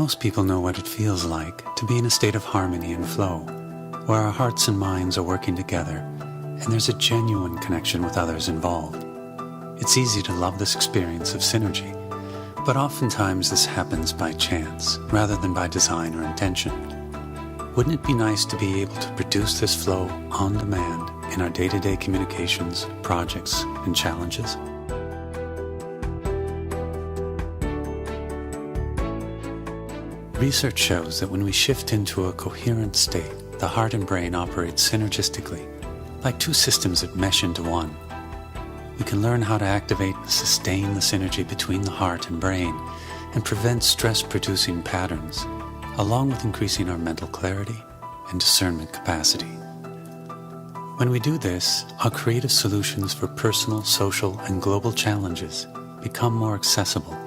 Most people know what it feels like to be in a state of harmony and flow, where our hearts and minds are working together, and there's a genuine connection with others involved. It's easy to love this experience of synergy, but oftentimes this happens by chance, rather than by design or intention. Wouldn't it be nice to be able to produce this flow on demand in our day-to-day communications, projects, and challenges? Research shows that when we shift into a coherent state, the heart and brain operate synergistically, like two systems that mesh into one. We can learn how to activate and sustain the synergy between the heart and brain and prevent stress-producing patterns, along with increasing our mental clarity and discernment capacity. When we do this, our creative solutions for personal, social, and global challenges become more accessible,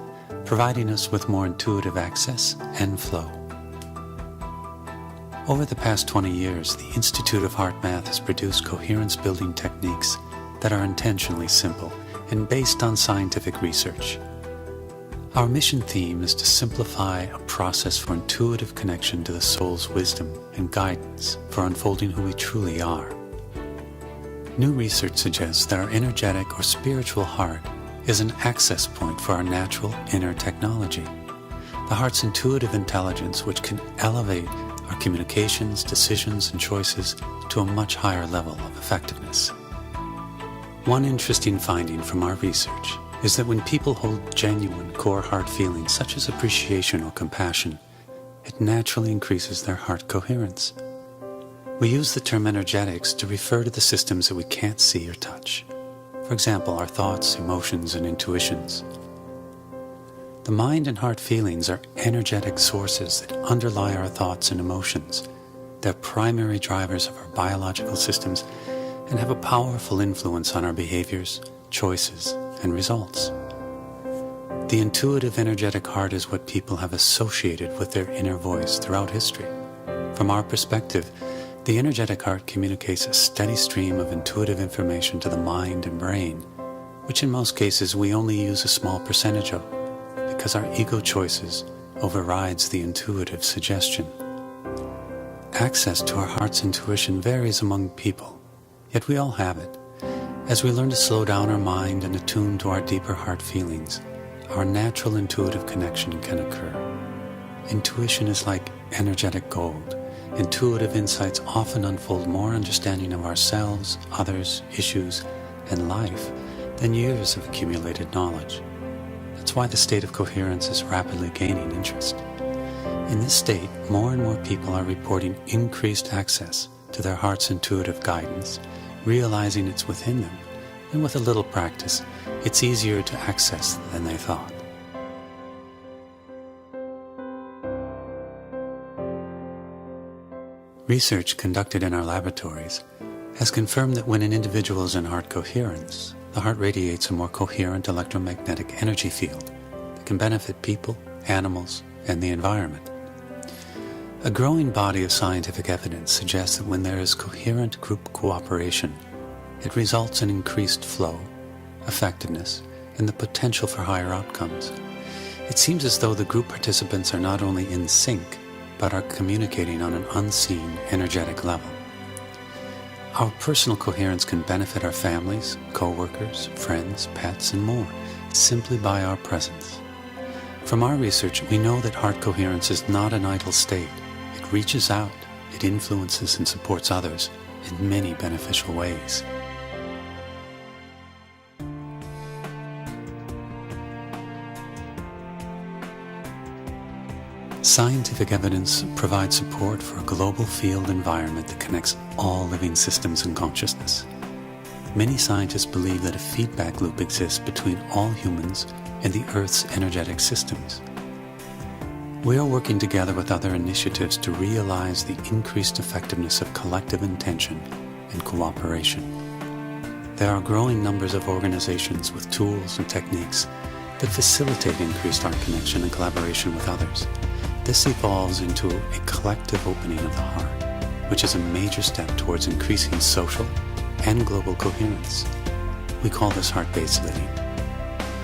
providing us with more intuitive access and flow. Over the past 20 years, the Institute of HeartMath has produced coherence-building techniques that are intentionally simple and based on scientific research. Our mission theme is to simplify a process for intuitive connection to the soul's wisdom and guidance for unfolding who we truly are. New research suggests that our energetic or spiritual heart is an access point for our natural inner technology, the heart's intuitive intelligence, which can elevate our communications, decisions, and choices to a much higher level of effectiveness. One interesting finding from our research is that when people hold genuine core heart feelings such as appreciation or compassion, it naturally increases their heart coherence. We use the term energetics to refer to the systems that we can't see or touch. For example, our thoughts, emotions, and intuitions. The mind and heart feelings are energetic sources that underlie our thoughts and emotions. They're primary drivers of our biological systems and have a powerful influence on our behaviors, choices, and results. The intuitive, energetic heart is what people have associated with their inner voice throughout history. From our perspective, the energetic heart communicates a steady stream of intuitive information to the mind and brain, which in most cases we only use a small percentage of, because our ego choices overrides the intuitive suggestion. Access to our heart's intuition varies among people, yet we all have it. As we learn to slow down our mind and attune to our deeper heart feelings, our natural intuitive connection can occur. Intuition is like energetic gold. Intuitive insights often unfold more understanding of ourselves, others, issues, and life than years of accumulated knowledge. That's why the state of coherence is rapidly gaining interest. In this state, more and more people are reporting increased access to their heart's intuitive guidance, realizing it's within them, and with a little practice, it's easier to access than they thought. Research conducted in our laboratories has confirmed that when an individual is in heart coherence, the heart radiates a more coherent electromagnetic energy field that can benefit people, animals, and the environment. A growing body of scientific evidence suggests that when there is coherent group cooperation, it results in increased flow, effectiveness, and the potential for higher outcomes. It seems as though the group participants are not only in sync, but are communicating on an unseen, energetic level. Our personal coherence can benefit our families, co-workers, friends, pets, and more, simply by our presence. From our research, we know that heart coherence is not an idle state. It reaches out, it influences and supports others in many beneficial ways. Scientific evidence provides support for a global field environment that connects all living systems and consciousness. Many scientists believe that a feedback loop exists between all humans and the Earth's energetic systems. We are working together with other initiatives to realize the increased effectiveness of collective intention and cooperation. There are growing numbers of organizations with tools and techniques that facilitate increased heart connection and collaboration with others. This evolves into a collective opening of the heart, which is a major step towards increasing social and global coherence. We call this heart-based living.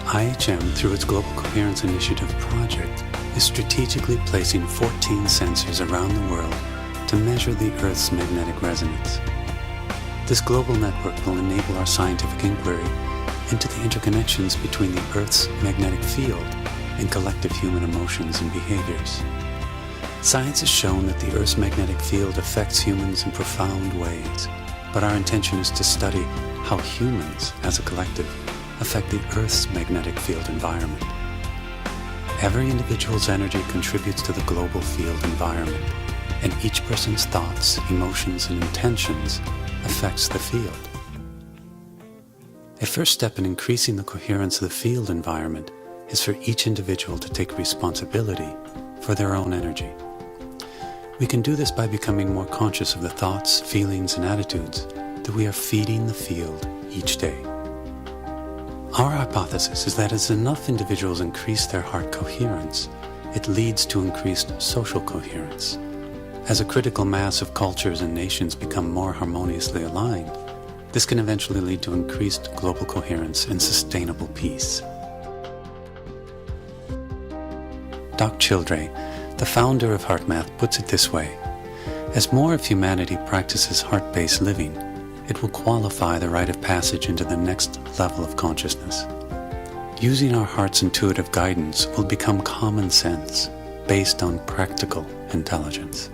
IHM, through its Global Coherence Initiative project, is strategically placing 14 sensors around the world to measure the Earth's magnetic resonance. This global network will enable our scientific inquiry into the interconnections between the Earth's magnetic field and collective human emotions and behaviors. Science has shown that the Earth's magnetic field affects humans in profound ways, but our intention is to study how humans, as a collective, affect the Earth's magnetic field environment. Every individual's energy contributes to the global field environment, and each person's thoughts, emotions, and intentions affects the field. A first step in increasing the coherence of the field environment is for each individual to take responsibility for their own energy. We can do this by becoming more conscious of the thoughts, feelings, and attitudes that we are feeding the field each day. Our hypothesis is that as enough individuals increase their heart coherence, it leads to increased social coherence. As a critical mass of cultures and nations become more harmoniously aligned, this can eventually lead to increased global coherence and sustainable peace. Doc Childre, the founder of HeartMath, puts it this way: as more of humanity practices heart-based living, it will qualify the rite of passage into the next level of consciousness. Using our heart's intuitive guidance will become common sense based on practical intelligence.